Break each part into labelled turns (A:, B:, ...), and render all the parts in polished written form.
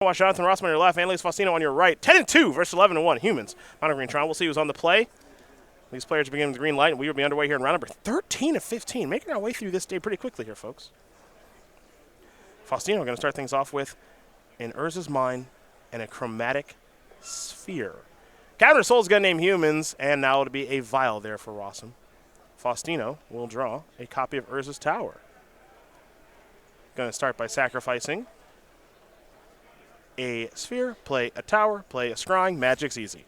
A: Watch Jonathan Rosum on your left, Anneliese Faustino on your right. 10-2 versus 11-1 humans. Mono Green Tron. We'll see who's on the play. These players begin with the green light, and we will be underway here in round number 13 of 15. Making our way through this day pretty quickly here, folks. Faustino going to start things off with an Urza's Mine and a Chromatic Sphere. Counter Soul's going to name humans, and now it'll be a Vial there for Rosum. Faustino will draw a copy of Urza's Tower. Going to start by sacrificing a sphere, play a tower, play a scrying. Magic's easy.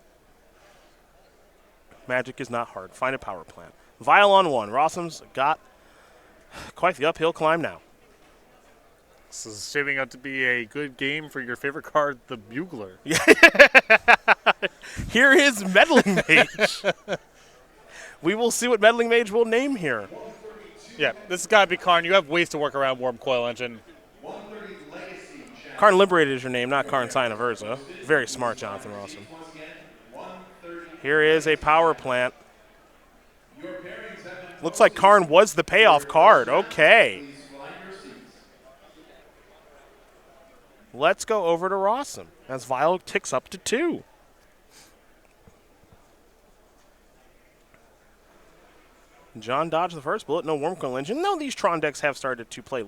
A: Magic is not hard. Find a power plant. Vial on 1. Rosum's got quite the uphill climb now.
B: This is shaping up to be a good game for your favorite card, the Bugler.
A: Here is Meddling Mage. We will see what Meddling Mage will name here.
B: Yeah, this has got to be Karn. You have ways to work around Warm Coil Engine.
A: Karn Liberated is your name, not Karn Sign of Urza. Very smart, Jonathan Rosum. Here is a power plant. Looks like Karn was the payoff card. Okay. Let's go over to Rosum as Vial ticks up to 2. John dodged the first bullet. No Warm Coil Engine. No, these Tron decks have started to play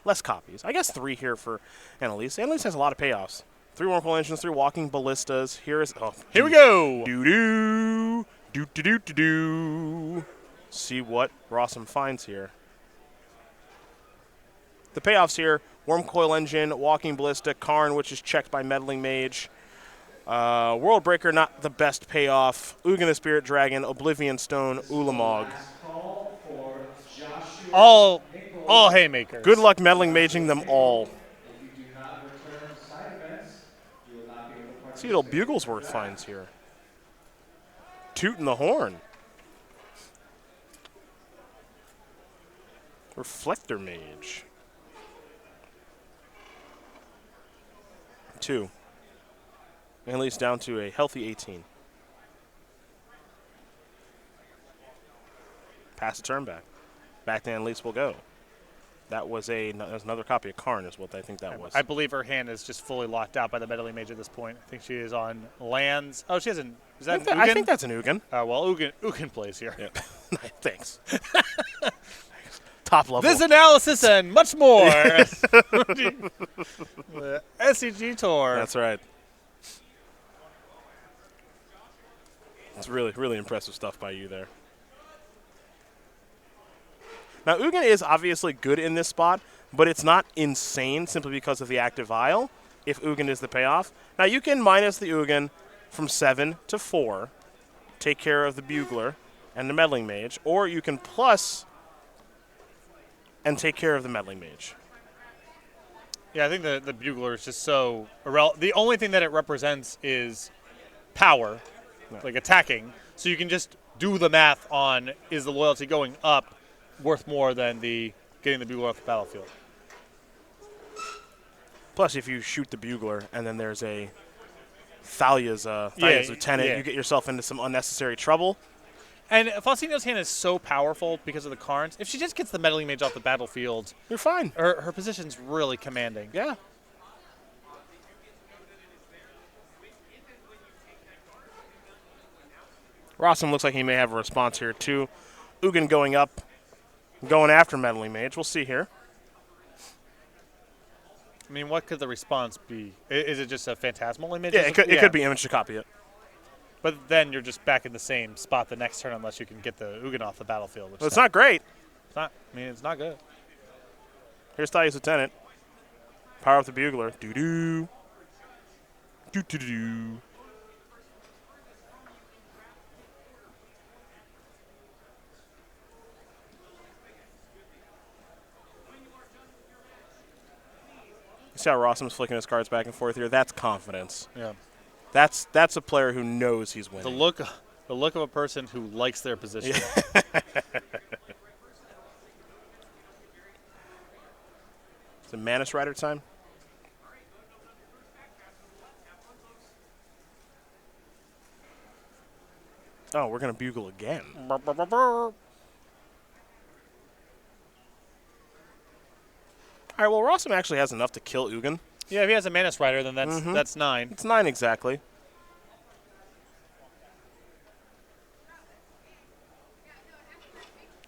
A: less copies. I guess 3 here for Anneliese. Anneliese has a lot of payoffs. 3 Warm Coil Engines, 3 Walking Ballistas. Here
B: we go.
A: Doo-doo. Do-do-do-do-do. See what Rosum finds here. The payoffs here, Warm Coil Engine, Walking Ballista, Karn, which is checked by Meddling Mage. World Breaker, not the best payoff. Ugin the Spirit Dragon, Oblivion Stone, Ulamog.
B: All haymakers.
A: Good luck Meddling Maging them all. See what old Buglesworth finds here. Tootin' the Horn. Reflector Mage. 2. Anneliese down to a healthy 18. Pass the turn back. Back to Anneliese will go. That was another copy of Karn is what I think that was.
B: I believe her hand is just fully locked out by the Meddling Mage at this point. I think she is on lands. Oh, she hasn't. Is that Ugin?
A: I think that's an Ugin.
B: Well, Ugin plays here.
A: Yeah. Thanks. Top level.
B: This analysis and much more. The SCG Tour.
A: That's right. It's really, really impressive stuff by you there. Now, Ugin is obviously good in this spot, but it's not insane simply because of the active Vial, if Ugin is the payoff. Now, you can minus the Ugin from 7 to 4, take care of the Bugler and the Meddling Mage, or you can plus and take care of the Meddling Mage.
B: Yeah, I think the Bugler is just so irrelevant. The only thing that it represents is power, like attacking. So you can just do the math on, is the loyalty going up worth more than getting the Bugler off the battlefield?
A: Plus, if you shoot the Bugler and then there's a Thalia's lieutenant, you get yourself into some unnecessary trouble.
B: And Faustino's hand is so powerful because of the Karns. If she just gets the Meddling Mage off the battlefield,
A: you're fine.
B: Her position's really commanding.
A: Yeah. Rosum looks like he may have a response here, too. Ugin going up, going after Meddling Mage. We'll see here.
B: I mean, what could the response be? Is it just a phantasmal image?
A: Yeah, it could be image to copy it.
B: But then you're just back in the same spot the next turn unless you can get the Ugin off the battlefield.
A: Well, it's not great.
B: It's not. I mean, it's not good.
A: Here's Thalia's lieutenant. Power up the Bugler. Doo-doo. Doo-doo-doo. You see how Rosum's flicking his cards back and forth here? That's confidence.
B: Yeah.
A: That's a player who knows he's winning.
B: The look of a person who likes their position.
A: Yeah. Is it Manus Rider time? Oh, we're going to bugle again. All right, well, Rosum actually has enough to kill Ugin.
B: Yeah, if he has a Mana Strider, then that's 9.
A: It's 9 exactly.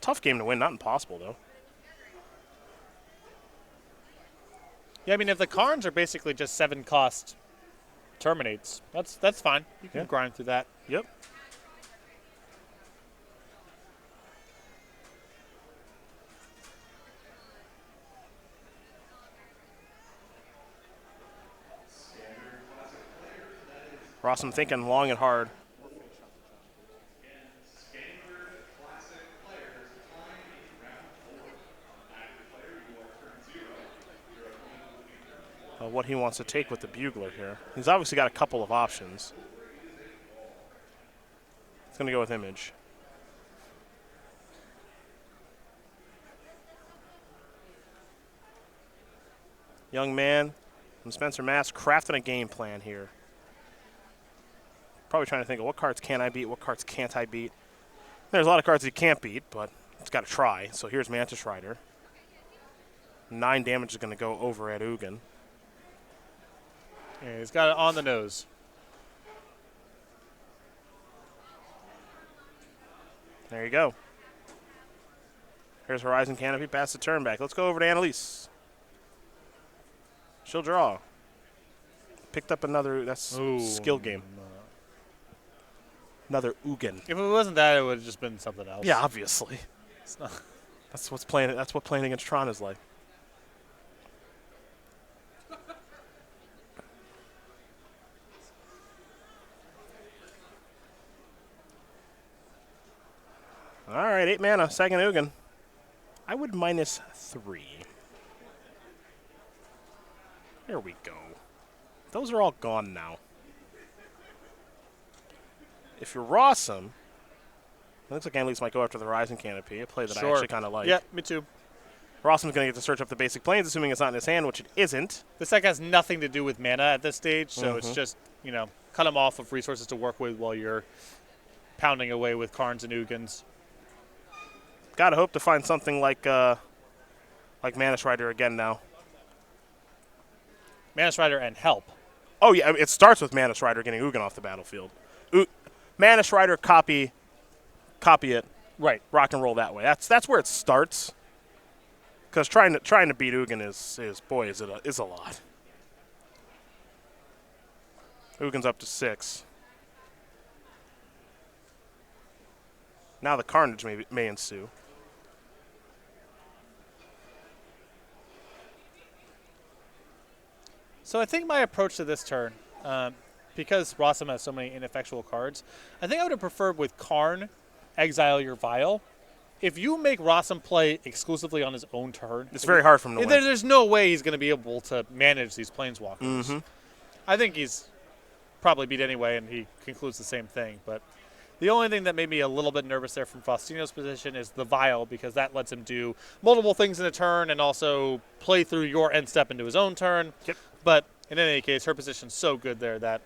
A: Tough game to win, not impossible, though.
B: Yeah, I mean, if the Karns are basically just 7 cost terminates, that's fine. You can grind through that.
A: Yep. Rosum thinking long and hard. What he wants to take with the Bugler here. He's obviously got a couple of options. He's going to go with Image. Young man from Spencer Mass crafting a game plan here. Probably trying to think of what cards can I beat, what cards can't I beat. There's a lot of cards he can't beat, but it's got to try. So here's Mantis Rider. 9 damage is going to go over at Ugin.
B: Yeah, he's got it on the nose.
A: There you go. Here's Horizon Canopy, pass the turn back. Let's go over to Anneliese. She'll draw. Picked up another, that's skill game. Another Ugin.
B: If it wasn't that, it would have just been something else.
A: Yeah, obviously.
B: It's not.
A: That's what playing against Tron is like. All right, 8 mana, second Ugin. I would -3. There we go. Those are all gone now. If you're Rosum, it looks like Anneliese might go after the Horizon Canopy, a play that I actually kind of like.
B: Yeah, me too.
A: Rosum's going to get to search up the basic planes, assuming it's not in his hand, which it isn't.
B: This deck has nothing to do with mana at this stage, so it's just, cut him off of resources to work with while you're pounding away with Karns and Ugins.
A: Gotta hope to find something like Mana Strider again now.
B: Mana Strider and help.
A: Oh yeah, it starts with Mana Strider getting Ugin off the battlefield. Mana Strider, copy it,
B: right?
A: Rock and roll that way. That's where it starts. Because trying to beat Ugin is a lot. Ugin's up to 6. Now the carnage may ensue.
B: So I think my approach to this turn, because Rosum has so many ineffectual cards, I think I would have preferred with Karn, exile your Vial. If you make Rosum play exclusively on his own turn,
A: it's very hard for him to win.
B: There's no way he's going to be able to manage these Planeswalkers.
A: Mm-hmm.
B: I think he's probably beat anyway, and he concludes the same thing. But the only thing that made me a little bit nervous there from Faustino's position is the Vial, because that lets him do multiple things in a turn and also play through your end step into his own turn.
A: Yep.
B: But in any case, her position's so good there that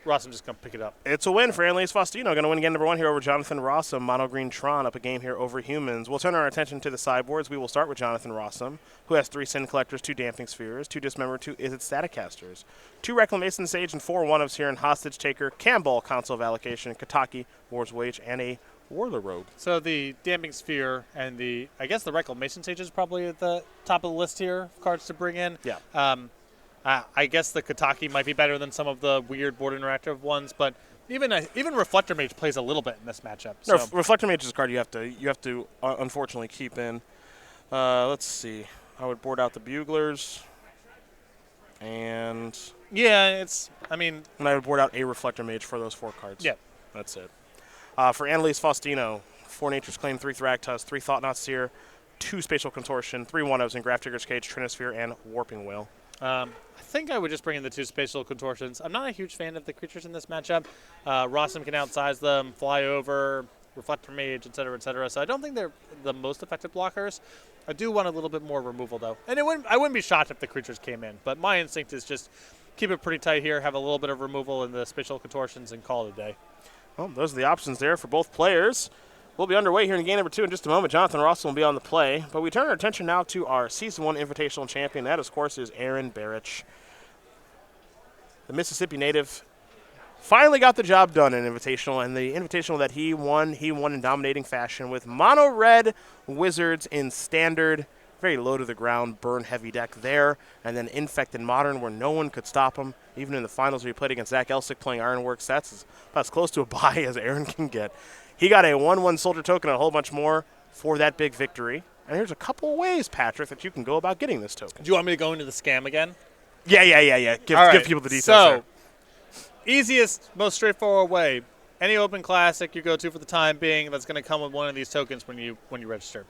B: Rosum's just going to pick it up.
A: It's a win for Anneliese Faustino. Going to win again, number 1 here over Jonathan Rosum. Mono Green Tron up a game here over Humans. We'll turn our attention to the sideboards. We will start with Jonathan Rosum, who has 3 Sin Collectors, 2 Damping Spheres, 2 Dismember, 2 Izzet Staticasters, 2 Reclamation Sage, and 4 1-ofs here in Hostage Taker, Camball, Council of Allocation, Kataki, War's Wage, and a Warlord Rogue.
B: So the Damping Sphere and I guess the Reclamation Sage is probably at the top of the list here of cards to bring in.
A: Yeah.
B: I guess the Kataki might be better than some of the weird board interactive ones, but even Reflector Mage plays a little bit in this matchup.
A: So. No, Reflector Mage is a card you have to unfortunately keep in. Let's see. I would board out the Buglers, and
B: and
A: I would board out a Reflector Mage for those 4 cards.
B: Yeah,
A: that's it. For Anneliese Faustino, 4 Nature's Claim, 3 Thragtusk, 3 Thought-Knot Seer, 2 Spatial Contortion, 3 1-ofs in Grafdigger's Cage, Trinisphere, and Warping Whale.
B: I think I would just bring in the 2 Spatial Contortions. I'm not a huge fan of the creatures in this matchup. Rosum can outsize them, fly over, Reflector Mage, etc., so I don't think they're the most effective blockers. I do want a little bit more removal, though. And I wouldn't be shocked if the creatures came in, but my instinct is just keep it pretty tight here, have a little bit of removal in the Spatial Contortions, and call it a day.
A: Well, those are the options there for both players. We'll be underway here in game number 2 in just a moment. Jonathan Rosum will be on the play. But we turn our attention now to our Season 1 Invitational Champion. That, of course, is Aaron Barrich. the Mississippi native, finally got the job done in Invitational, and the Invitational that he won in dominating fashion with mono red Wizards in standard, very low to the ground, burn heavy deck there, and then Infect in modern where no one could stop him. Even in the finals where he played against Zach Elsick playing Ironworks, that's about as close to a bye as Aaron can get. He got a 1/1 soldier token and a whole bunch more for that big victory. And here's a couple ways, Patrick, that you can go about getting this token.
B: Do you want me to go into the scam again?
A: Yeah. Give people the details there.
B: Easiest, most straightforward way. Any open classic you go to for the time being that's going to come with one of these tokens when you register.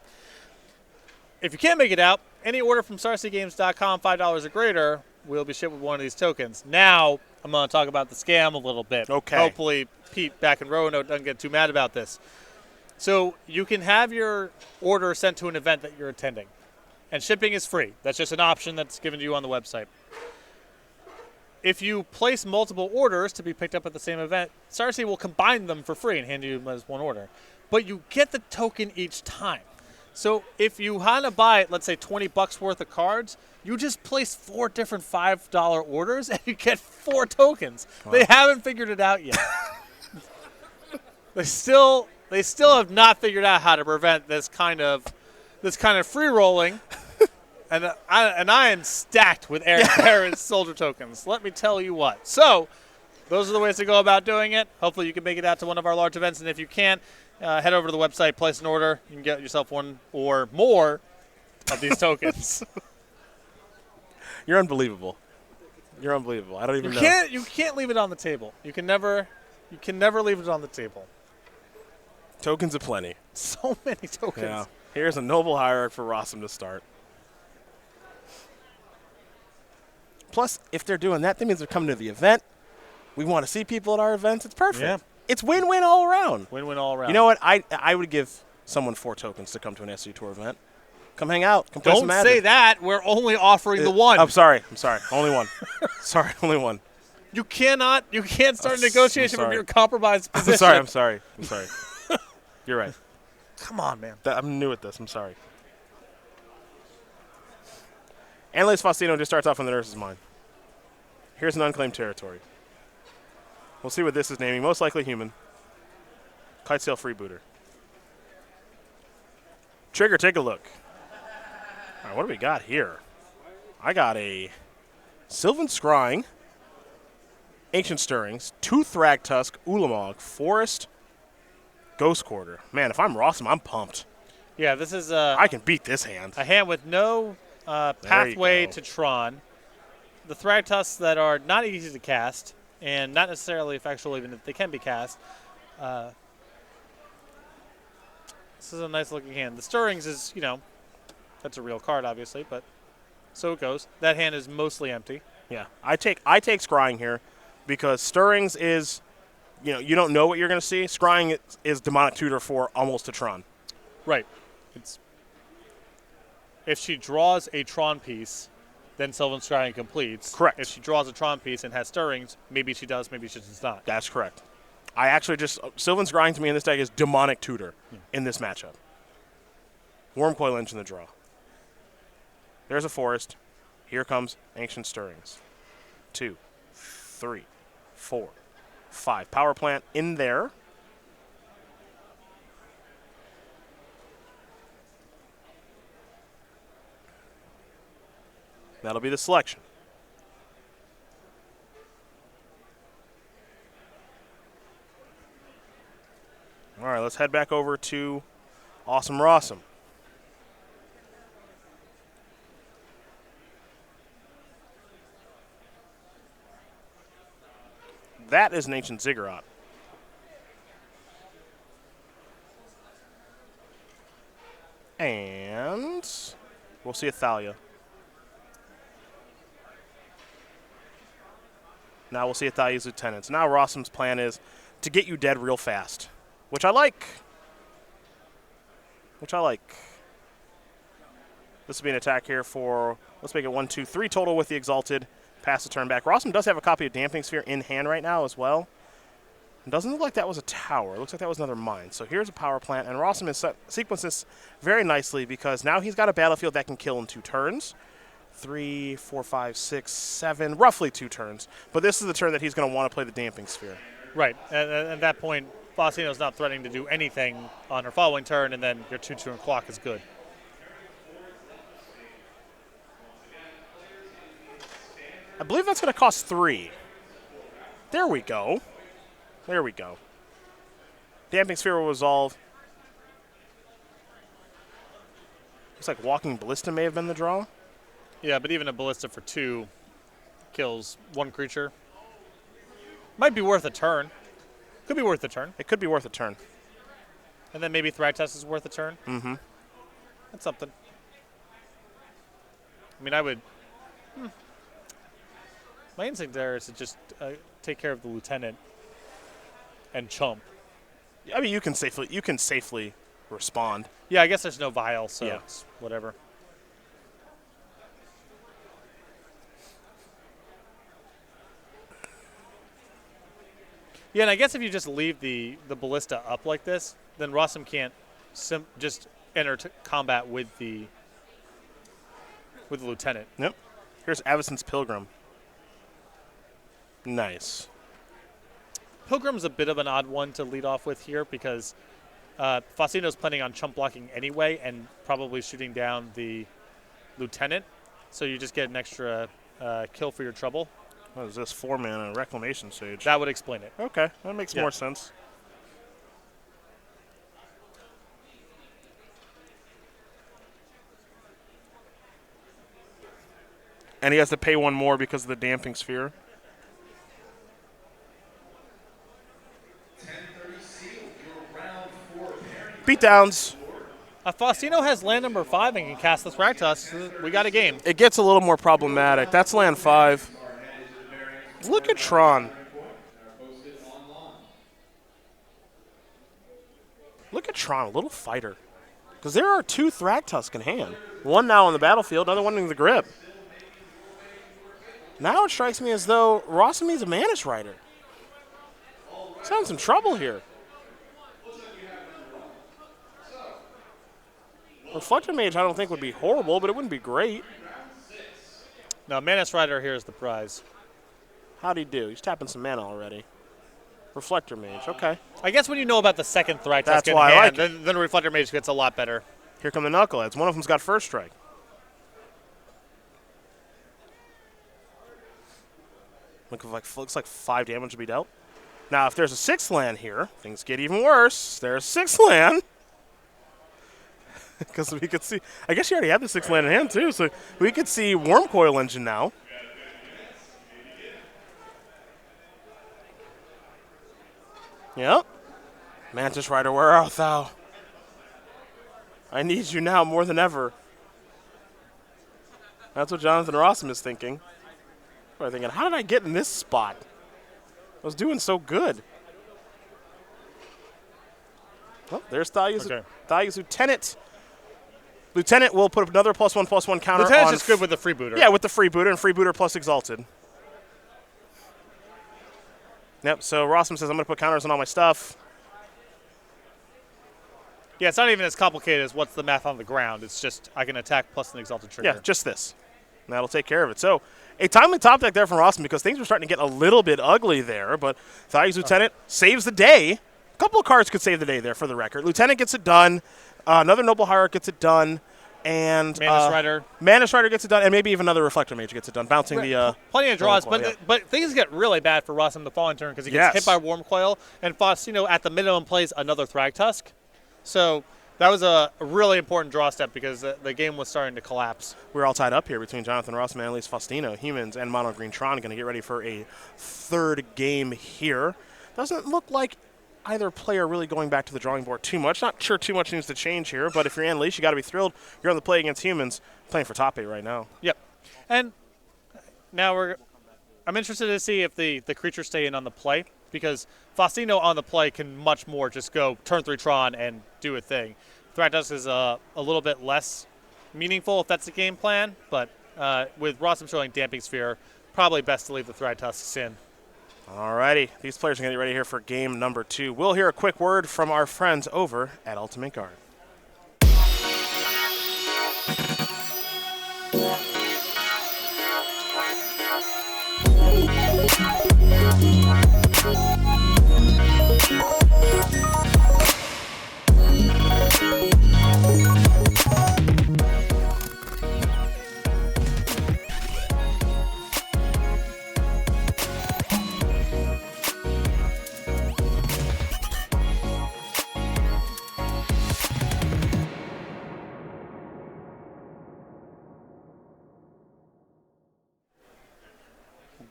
B: If you can't make it out, any order from StarCgames.com, $5 or greater, will be shipped with one of these tokens. Now, I'm going to talk about the scam a little bit.
A: Okay.
B: Hopefully, Pete back in Roanoke doesn't get too mad about this. So you can have your order sent to an event that you're attending. And shipping is free. That's just an option that's given to you on the website. If you place multiple orders to be picked up at the same event, StarC will combine them for free and hand you them as one order. But you get the token each time. So if you want to buy, let's say, $20 worth of cards, you just place 4 different $5 orders and you get 4 tokens. Wow. They haven't figured it out yet. They still have not figured out how to prevent this kind of free rolling. And I am stacked with Aaron Harris soldier tokens. Let me tell you what. So those are the ways to go about doing it. Hopefully you can make it out to one of our large events. And if you can't, head over to the website, place an order. You can get yourself one or more of these tokens.
A: You're unbelievable. I don't even know.
B: You can't leave it on the table. You can never leave it on the table.
A: Tokens aplenty.
B: So many tokens.
A: Yeah. Here's a noble hierarch for Rosum to start. Plus, if they're doing that means they're coming to the event. We want to see people at our events. It's perfect.
B: Yeah.
A: It's win-win all around.
B: Win-win all around.
A: You know what? I would give someone 4 tokens to come to an SC Tour event. Come hang out. Come play some Magic.
B: Don't say that. We're only offering the one.
A: I'm sorry. Only one. Only one.
B: You can't start a negotiation from your compromised position.
A: I'm sorry. You're right.
B: Come on, man.
A: I'm new at this. I'm sorry. Anneliese Faustino just starts off on the nurse's mind. Here's an unclaimed territory. We'll see what this is naming. Most likely human. Kitesail freebooter. Trigger, take a look. All right, what do we got here? I got a Sylvan Scrying, Ancient Stirrings, 2 Thragtusk, Ulamog, Forest, Ghost Quarter. Man, if I'm Rosum, I'm pumped.
B: Yeah, this is
A: I can beat this hand.
B: A hand with no pathway to Tron. The Thragtusks that are not easy to cast and not necessarily effectual even if they can be cast. This is a nice looking hand. The Stirrings is, that's a real card obviously, but so it goes. That hand is mostly empty.
A: Yeah, I take Scrying here because Stirrings is, you don't know what you're going to see. Scrying is Demonic Tutor for almost a Tron.
B: Right. If she draws a Tron piece, then Sylvan Scrying completes.
A: Correct.
B: If she draws a Tron piece and has Stirrings, maybe she does, maybe she does not.
A: That's correct. I actually Sylvan Scrying to me in this deck is Demonic Tutor in this matchup. Wormcoil Engine the draw. There's a Forest. Here comes Ancient Stirrings. 2, 3, 4, 5. Power Plant in there. That'll be the selection. All right, let's head back over to Awesome Rosum. That is an Ancient Ziggurat. And we'll see a Thalia. Now we'll see a Thalia's Lieutenant. So now Rosum's plan is to get you dead real fast, which I like. This will be an attack here for, let's make it 1, 2, 3 total with the Exalted. Pass the turn back. Rosum does have a copy of Damping Sphere in hand right now as well. It doesn't look like that was a tower. It looks like that was another mine. So here's a power plant, and Rosum has sequenced this very nicely because now he's got a battlefield that can kill in 2 turns. 3, 4, 5, 6, 7, roughly 2 turns. But this is the turn that he's going to want to play the Damping Sphere.
B: Right. And at that point, Faustino's not threatening to do anything on her following turn, and then your 2-turn clock is good.
A: I believe that's going to cost 3. There we go. There we go. Damping Sphere will resolve. Looks like Walking Ballista may have been the draw.
B: Yeah, but even a Ballista for 2 kills 1 creature. Might be worth a turn. Could be worth a turn.
A: It could be worth a turn.
B: And then maybe Thragtusk is worth a turn.
A: Mm-hmm.
B: That's something. I mean, I would... My instinct there is to just take care of the Lieutenant and chump.
A: I mean, you can safely respond.
B: Yeah, I guess there's no vial, so
A: Yeah.
B: it's whatever. Yeah, and I guess if you just leave the Ballista up like this, then Rosum can't just enter combat with the Lieutenant.
A: Yep. Here's Avacyn's Pilgrim. Nice.
B: Pilgrim's a bit of an odd one to lead off with here because Faustino's planning on chump blocking anyway and probably shooting down the Lieutenant, so you just get an extra kill for your trouble.
A: What is this? 4-mana Reclamation Sage.
B: That would explain it.
A: Okay, that makes more sense. And he has to pay 1 more because of the Damping Sphere. Beatdowns.
B: Faustino has land number 5 and can cast the Thragtusk. We got a game.
A: It gets a little more problematic. That's land 5. Look at Tron. Look at Tron, a little fighter. Because there are 2 Thragtusk in hand. One now on the battlefield, another one in the grip. Now it strikes me as though Rosum needs a Mantis Rider. He's having some trouble here. Reflector Mage I don't think would be horrible, but it wouldn't be great.
B: No, Mantis Rider here is the prize.
A: How'd he do? He's tapping some mana already. Reflector Mage, okay.
B: I guess when you know about the second Thragtusk
A: That's
B: in
A: why I
B: hand,
A: like it.
B: then Reflector Mage gets a lot better.
A: Here come the Knuckleheads. One of them's got first strike. Looks like 5 damage to be dealt. Now, if there's a 6th land here, things get even worse. There's 6th land. Because we could see, I guess you already have the 6th land in hand too, so we could see Wormcoil Engine now. Yep. Mantis Rider, where art thou? I need you now more than ever. That's what Jonathan Rosum is thinking. Probably thinking, how did I get in this spot? I was doing so good. Well, there's Thalia's Lieutenant. Lieutenant will put up another +1/+1 counter.
B: Lieutenant's just good with the freebooter.
A: Yeah, with the freebooter and freebooter plus Exalted. Yep, so Rosum says I'm going to put counters on all my stuff.
B: Yeah, it's not even as complicated as what's the math on the ground. It's just I can attack plus an Exalted trigger.
A: Yeah, just this. And that'll take care of it. So a timely top deck there from Rosum because things were starting to get a little bit ugly there, but Thalia's Lieutenant saves the day. A couple of cards could save the day there for the record. Lieutenant gets it done. Another Noble Hierarch gets it done. And Mantis Rider gets it done, and maybe even another Reflector Mage gets it done, bouncing the...
B: Plenty of draws, but things get really bad for Rosum the following turn because he gets hit by Wormcoil, and Faustino at the minimum plays another Thragtusk. So that was a really important draw step because the game was starting to collapse.
A: We're all tied up here between Jonathan Rosum and Anneliese Faustino. Humans and Mono Green Tron going to get ready for a 3rd game here. Doesn't look like either player really going back to the drawing board too much. Not sure too much needs to change here, but if you're Anneliese, you got to be thrilled. You're on the play against Humans, playing for top 8 right now.
B: Yep. And now I'm interested to see if the creatures stay in on the play because Faustino on the play can much more just go turn 3 Tron and do a thing. Thragtusk is a little bit less meaningful if that's the game plan, but with Rosum showing Damping Sphere, probably best to leave the Thragtusks in.
A: Alrighty, these players are going to get ready here for game number 2. We'll hear a quick word from our friends over at Ultimate Guard.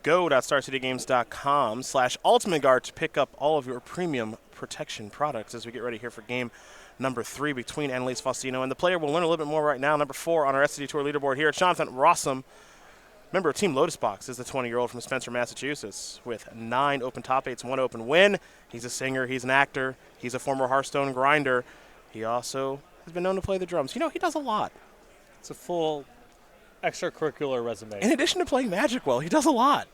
A: go.starcitygames.com/ultimateguard to pick up all of your premium protection products as we get ready here for game number 3 between Anneliese Faustino and the player we'll learn a little bit more right now. Number 4 on our SCG Tour leaderboard here, Jonathan Rosum, member of Team Lotus Box, is the 20-year-old from Spencer, Massachusetts, with 9 open top 8s, 1 open win. He's a singer, he's an actor, he's a former Hearthstone grinder. He also has been known to play the drums. You know, he does a lot.
B: It's a full extracurricular resume.
A: In addition to playing Magic well, he does a lot.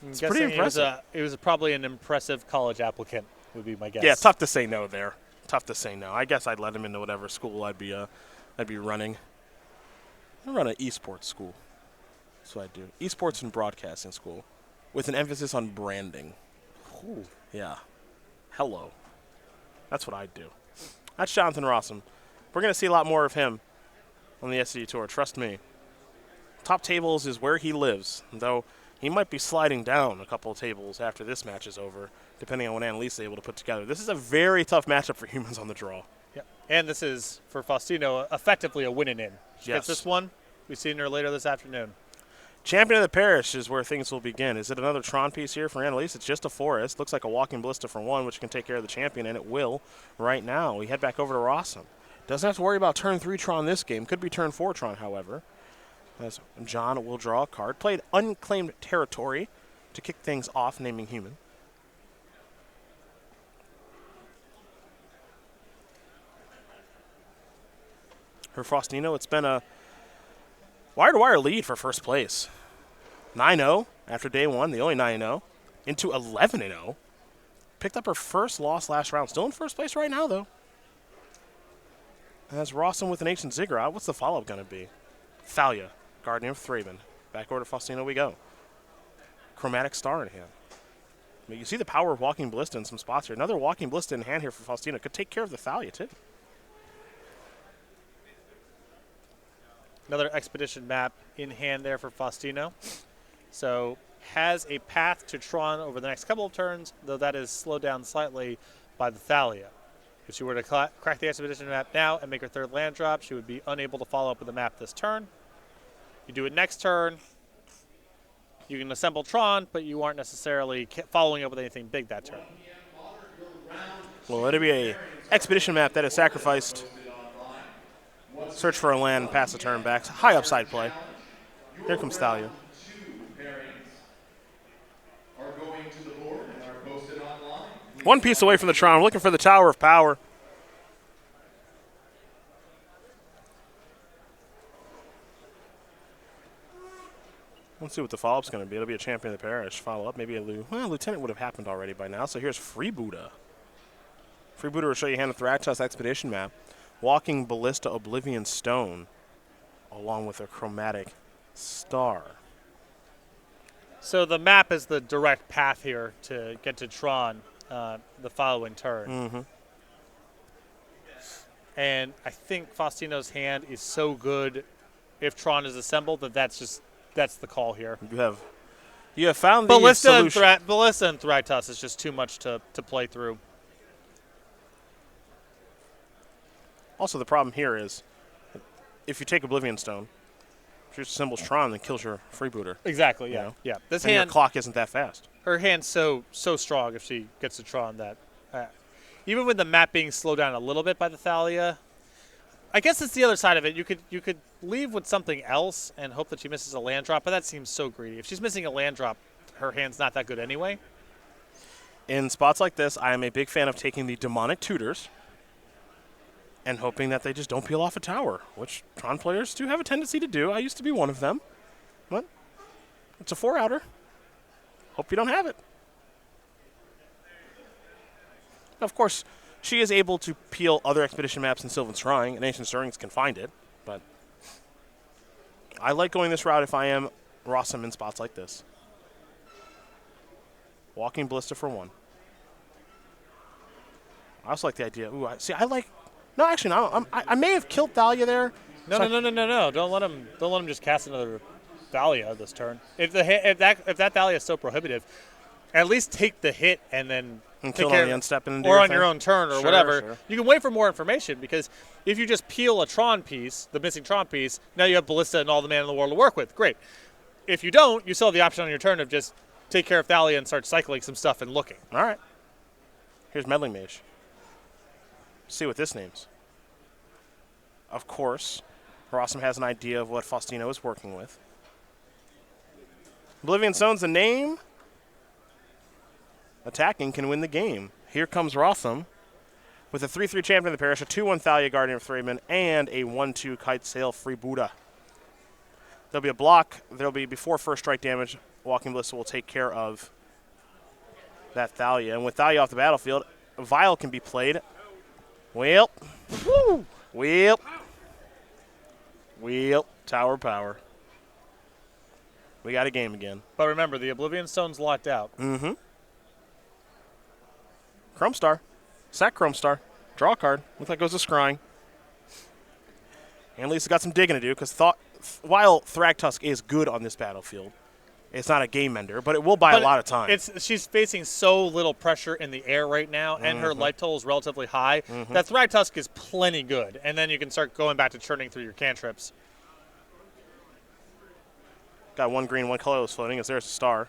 A: It's pretty impressive.
B: It was probably an impressive college applicant, would be my guess.
A: Yeah, tough to say no there. Tough to say no. I guess I'd let him into whatever school I'd be running. I run an esports school. That's what I do. Esports and broadcasting school with an emphasis on branding.
B: Ooh.
A: Yeah. Hello. That's what I do. That's Jonathan Rosum. We're going to see a lot more of him on the SCG Tour. Trust me. Top tables is where he lives, though he might be sliding down a couple of tables after this match is over, depending on what Anneliese is able to put together. This is a very tough matchup for humans on the draw.
B: Yeah. And this is, for Faustino, effectively a win and in. She gets this one. We've seen her later this afternoon.
A: Champion of the Parish is where things will begin. Is it another Tron piece here for Anneliese? It's just a forest. Looks like a walking ballista for 1, which can take care of the champion, and it will right now. We head back over to Rosum. Doesn't have to worry about turn 3 Tron this game. Could be turn 4 Tron, however. As John will draw a card. Played Unclaimed Territory to kick things off, naming human. For Faustino, it's been a wire-to-wire lead for first place. 9-0 after day 1, the only 9-0, into 11-0. Picked up her first loss last round. Still in first place right now, though. As Rosum with an Ancient Ziggurat, what's the follow-up going to be? Thalia, Guardian of Thraben. Back over to Faustino we go. Chromatic Star in hand. I mean, you see the power of Walking Ballista in some spots here. Another Walking Ballista in hand here for Faustino. Could take care of the Thalia, too.
B: Another Expedition map in hand there for Faustino. So has a path to Tron over the next couple of turns, though that is slowed down slightly by the Thalia. If she were to crack the Expedition map now and make her 3rd land drop, she would be unable to follow up with the map this turn. You do it next turn, you can assemble Tron, but you aren't necessarily following up with anything big that turn.
A: Well, it'll be a Expedition map that is sacrificed. Search for a land, pass the turn back. High upside play. Here comes Thalia. One piece away from the Tron. We're looking for the Tower of Power. Let's see what the follow-up's going to be. It'll be a Champion of the Parish follow-up. Maybe a Lieutenant would have happened already by now. So here's Freebooter. Freebooter will show you hand of Thraktos Expedition map. Walking Ballista Oblivion Stone, along with a Chromatic Star.
B: So the map is the direct path here to get to Tron the following turn.
A: Mm-hmm.
B: And I think Faustino's hand is so good if Tron is assembled that's the call here.
A: You have found the solution.
B: Ballista and Thraktos is just too much to play through.
A: Also, the problem here is if you take Oblivion Stone, if your symbol's Tron, then kills your Freebooter.
B: Exactly, yeah.
A: You know?
B: Yeah.
A: This hand, your clock isn't that fast.
B: Her hand's so strong if she gets to Tron that even with the map being slowed down a little bit by the Thalia, I guess it's the other side of it. You could leave with something else and hope that she misses a land drop, but that seems so greedy. If she's missing a land drop, her hand's not that good anyway.
A: In spots like this, I am a big fan of taking the Demonic Tutors and hoping that they just don't peel off a tower, which Tron players do have a tendency to do. I used to be one of them. But it's a 4-outer. Hope you don't have it. Of course, she is able to peel other Expedition maps in Sylvan Shrine, and Ancient Stirrings can find it. But I like going this route if I am Rosum in spots like this. Walking Ballista for 1. I also like the idea. Ooh, no, actually, no. I may have killed Thalia there.
B: No. Don't let him just cast another Thalia this turn. If that Thalia is so prohibitive, at least take the hit and then
A: kill on the end step and
B: or on your own turn or
A: sure,
B: whatever.
A: Sure.
B: You can wait for more information because if you just peel a Tron piece, the missing Tron piece, now you have Ballista and all the mana in the world to work with. Great. If you don't, you still have the option on your turn of just take care of Thalia and start cycling some stuff and looking.
A: All right. Here's Meddling Mage. See what this names. Of course, Rosum has an idea of what Faustino is working with. Oblivion Stone's the name. Attacking can win the game. Here comes Rosum with a 3/3 champion of the parish, a 2/1 Thalia Guardian of Thraben, and a 1/2 Kite Sail Free Buddha. There'll be a block. There'll be before first strike damage. Walking Ballista will take care of that Thalia. And with Thalia off the battlefield, Vial can be played. Well, tower power. We got a game again.
B: But remember, the Oblivion Stone's locked out.
A: Mm-hmm. Chrome Star. Sack Chrome Star. Draw a card. Looks like it goes to scrying. Anneliese got some digging to do because while Thragtusk is good on this battlefield, it's not a game ender, but it will buy a lot of time.
B: She's facing so little pressure in the air right now, and her life total is relatively high. That Thragtusk is plenty good, and then you can start going back to churning through your cantrips.
A: Got one green, one colorless floating as there's a star.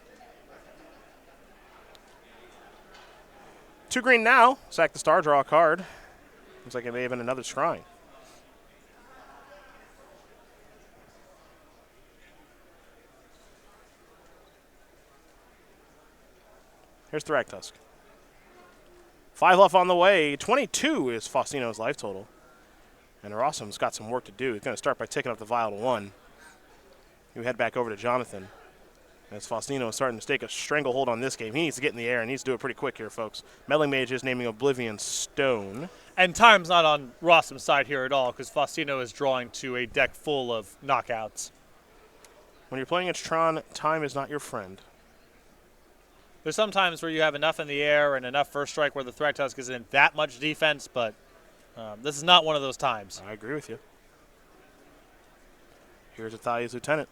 A: 2 green now. Sack the star, draw a card. Looks like it may have been another scrying. Here's Thragtusk. 5 left on the way. 22 is Faustino's life total. And Rosum's got some work to do. He's going to start by taking up the vial to 1. We head back over to Jonathan. As Faustino is starting to take a stranglehold on this game. He needs to get in the air and needs to do it pretty quick here, folks. Meddling Mage is naming Oblivion Stone.
B: And time's not on Rosum's side here at all because Faustino is drawing to a deck full of knockouts.
A: When you're playing against Tron, time is not your friend.
B: There's some times where you have enough in the air and enough first strike where the Thragtusk isn't that much defense, but this is not one of those times.
A: I agree with you. Here's Athalia's Lieutenant.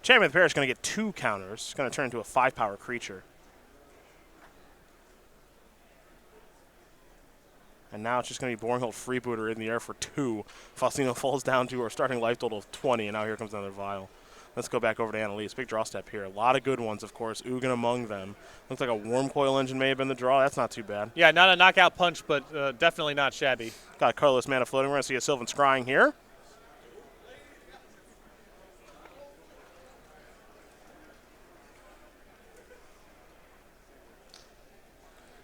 A: Champion of the Parish is going to get 2 counters. It's going to turn into a 5-power creature. And now it's just going to be Boringhold Freebooter in the air for 2. Faustino falls down to our starting life total of 20, and now here comes another vial. Let's go back over to Anneliese. Big draw step here. A lot of good ones, of course. Ugin among them. Looks like a Worm Coil Engine may have been the draw. That's not too bad.
B: Yeah, not a knockout punch, but definitely not shabby.
A: Got a colorless mana floating. We're going to see a Sylvan Scrying here.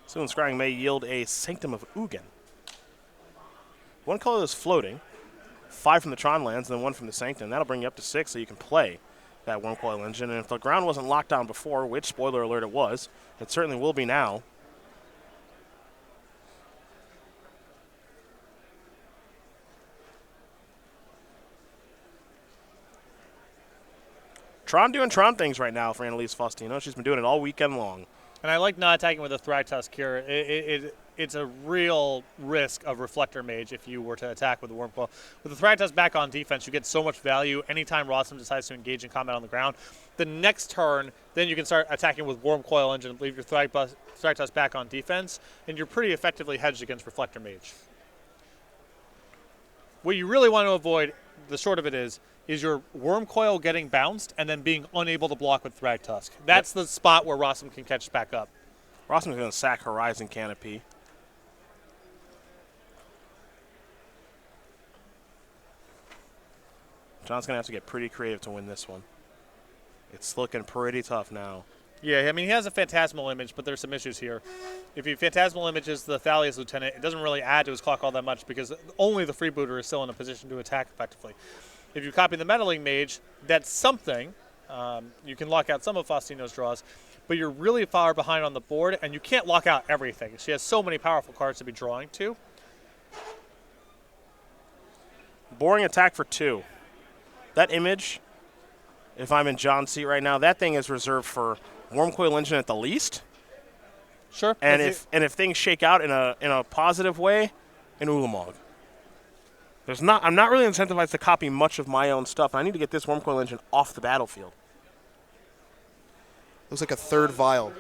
A: Sylvan Scrying may yield a Sanctum of Ugin. 1 colorless floating. 5 from the Tron lands, and then 1 from the Sanctum. That'll bring you up to 6, so you can play that Worm Coil Engine. And if the ground wasn't locked down before, which, spoiler alert, it was, it certainly will be now. Tron doing Tron things right now for Anneliese Faustino. She's been doing it all weekend long.
B: And I like not attacking with a Thragtusk here. It's a real risk of Reflector Mage if you were to attack with the Worm Coil. With the Thragtusk back on defense, you get so much value anytime Rosum decides to engage in combat on the ground. The next turn, then you can start attacking with Worm Coil Engine and leave your Thragtusk back on defense, and you're pretty effectively hedged against Reflector Mage. What you really want to avoid, the short of it is your Worm Coil getting bounced and then being unable to block with Thragtusk. That's the spot where Rosum can catch back up.
A: Rosum's going to sack Horizon Canopy. John's going to have to get pretty creative to win this one. It's looking pretty tough now.
B: Yeah, I mean, he has a Phantasmal Image, but there's some issues here. If he Phantasmal Images the Thalia's Lieutenant, it doesn't really add to his clock all that much because only the Freebooter is still in a position to attack effectively. If you copy the Meddling Mage, that's something. You can lock out some of Faustino's draws, but you're really far behind on the board, and you can't lock out everything. She has so many powerful cards to be drawing to.
A: Boring attack for 2. That image, if I'm in John's seat right now, that thing is reserved for Worm Coil Engine at the least.
B: Sure.
A: And if things shake out in a positive way, in Ulamog. I'm not really incentivized to copy much of my own stuff. I need to get this Worm Coil Engine off the battlefield.
C: Looks like a 3rd vial.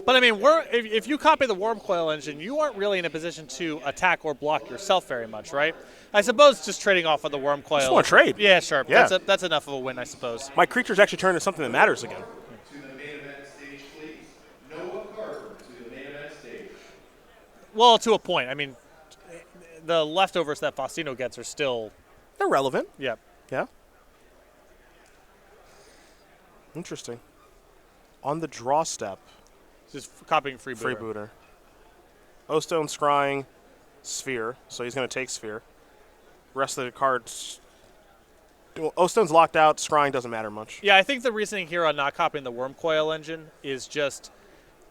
B: But I mean, if you copy the Worm Coil engine, you aren't really in a position to attack or block yourself very much, right? I suppose just trading off of the Worm Coil.
A: Just want to trade.
B: Yeah, sure.
A: Yeah.
B: That's enough of a win, I suppose.
A: My creatures actually turn into something that matters again.
C: To the main event stage, please. Noah Carter to the main event stage.
B: Well, to a point. I mean, the leftovers that Faustino gets are still
A: They're relevant.
B: yeah.
A: Yeah. Interesting. On the draw step,
B: Just copying freebooter.
A: freebooter. O-Stone scrying Sphere, so he's going to take Sphere. Rest of the cards. O-Stone's locked out. Scrying doesn't matter much.
B: Yeah, I think the reasoning here on not copying the Worm Coil engine is just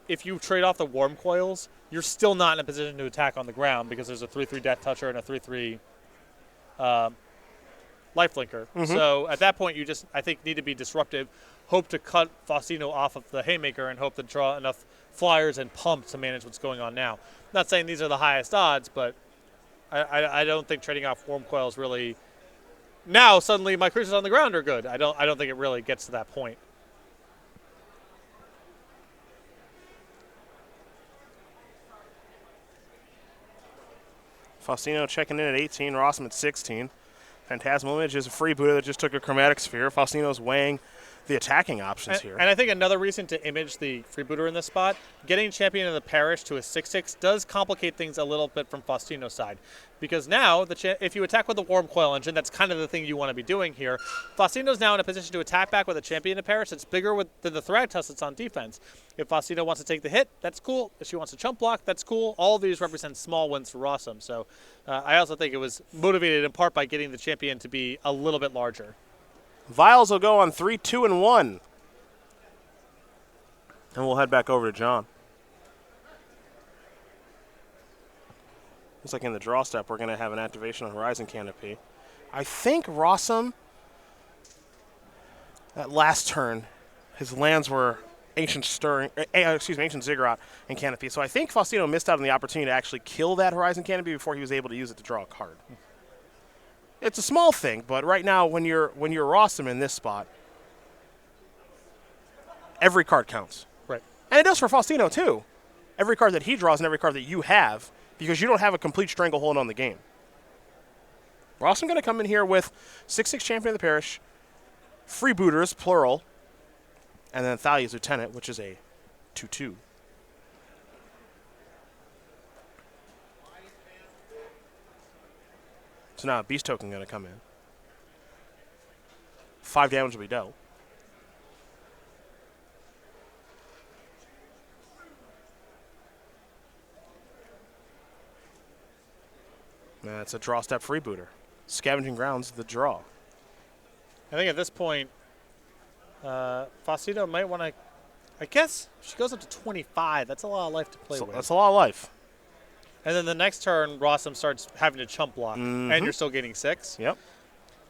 B: if you trade off the Worm Coils, you're still not in a position to attack on the ground because there's a 3/3 Death Toucher and a 3/3 Lifelinker. So at that point, you just, I think, need to be disruptive, hope to cut Faustino off of the Haymaker, and hope to draw enough flyers and pump to manage what's going on now. Not saying these are the highest odds, but I don't think trading off Worm Coils really. Now suddenly my creatures on the ground are good. I don't think it really gets to that point.
A: Faustino checking in at 18. Rosum at 16. Phantasmal Image is a freebooter that just took a Chromatic Sphere. Faustino's weighing the attacking options here.
B: And I think another reason to image the freebooter in this spot, getting Champion of the Parish to a 6/6 does complicate things a little bit from Faustino's side. Because now, if you attack with the Worm Coil engine, that's kind of the thing you want to be doing here. Faustino's now in a position to attack back with a Champion of the Parish that's bigger than the Thragtusk that's on defense. If Faustino wants to take the hit, that's cool. If she wants to chump block, that's cool. All of these represent small wins for Rosum. So I also think it was motivated in part by getting the Champion to be a little bit larger.
A: Vials will go on 3, 2, and 1. And we'll head back over to John. Looks like in the draw step, we're going to have an activation on Horizon Canopy. I think Rosum, that last turn, his lands were Ancient Ziggurat and Canopy. So I think Faustino missed out on the opportunity to actually kill that Horizon Canopy before he was able to use it to draw a card. It's a small thing, but right now when you're Rosum in this spot, every card counts.
B: Right.
A: And it does for Faustino too. Every card that he draws and every card that you have, because you don't have a complete stranglehold on the game. Rosum going to come in here with 6/6 Champion of the Parish, freebooters, plural, and then Thalia's Lieutenant, which is a 2/2. So now a Beast Token going to come in. 5 damage will be dealt. That's a draw step freebooter. Scavenging Grounds, the draw.
B: I think at this point, Faustino might want to, I guess, she goes up to 25. That's a lot of life to play with.
A: That's a lot of life.
B: And then the next turn, Rosum starts having to chump block, and you're still gaining 6.
A: Yep.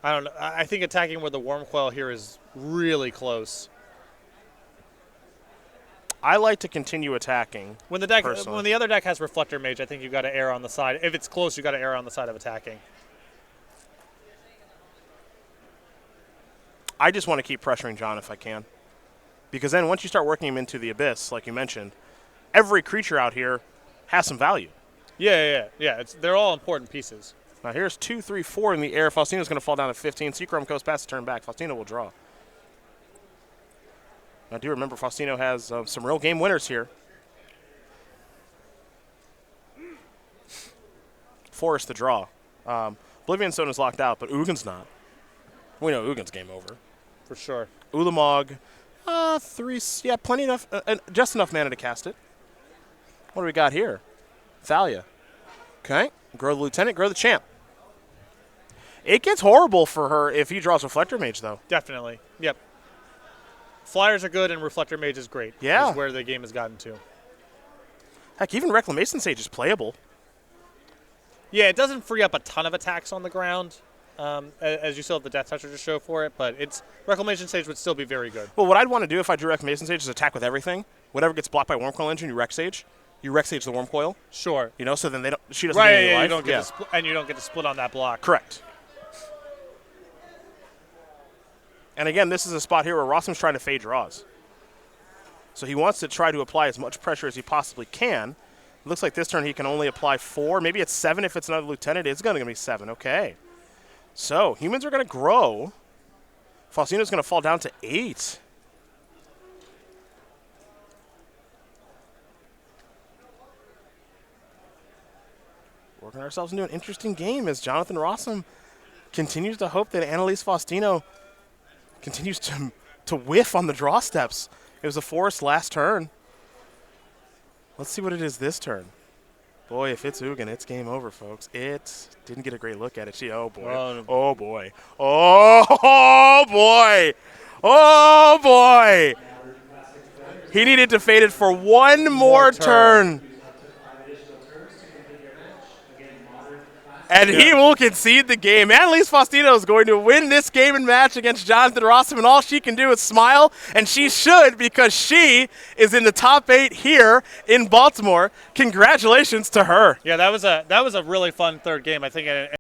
B: I don't know. I think attacking with the Worm Coil here is really close.
A: I like to continue attacking.
B: When the
A: personally.
B: other deck has Reflector Mage, I think you got to err on the side. If it's close, you got to err on the side of attacking.
A: I just want to keep pressuring John if I can. Because then once you start working him into the Abyss, like you mentioned, every creature out here has some value.
B: Yeah. They're all important pieces.
A: Now here's 2, 3, 4 in the air. Faustino's going to fall down to 15. Seachrome goes past the turn back. Faustino will draw. Now do remember Faustino has some real game winners here. Forest the draw. Oblivion Stone is locked out, but Ugin's not. We know Ugin's game over.
B: For sure.
A: Ulamog, 3, yeah, plenty enough, just enough mana to cast it. What do we got here? Thalia. Okay, grow the Lieutenant, grow the Champ. It gets horrible for her if he draws Reflector Mage, though.
B: Definitely. Yep. Flyers are good, and Reflector Mage is great.
A: Yeah.
B: Is where the game has gotten to.
A: Heck, even Reclamation Sage is playable.
B: Yeah, it doesn't free up a ton of attacks on the ground, as you still have the Death Toucher to show for it, but Reclamation Sage would still be very good.
A: Well, what I'd want to do if I drew Reclamation Sage is attack with everything. Whatever gets blocked by Worm Coil Engine, you Rec Sage. You Rec Sage the Worm Coil.
B: Sure.
A: You know, so then she doesn't get any life.
B: You don't get to and you don't get to split on that block.
A: Correct. And again, this is a spot here where Rosum's trying to fade draws. So he wants to try to apply as much pressure as he possibly can. It looks like this turn he can only apply 4. Maybe it's 7 if it's another lieutenant. It's going to be 7. Okay. So humans are going to grow. Faustino's going to fall down to 8. Working ourselves into an interesting game as Jonathan Rosum continues to hope that Anneliese Faustino continues to whiff on the draw steps. It was a forest last turn. Let's see what it is this turn. Boy, if it's Ugin, it's game over, folks. It didn't get a great look at it. Oh, boy. Oh, boy. Oh, boy. Oh, boy. He needed to fade it for one more turn. And he will concede the game. Anneliese Faustino is going to win this game and match against Jonathan Rosum, and all she can do is smile, and she should because she is in the top 8 here in Baltimore. Congratulations to her.
B: Yeah, that was a really fun third game. I think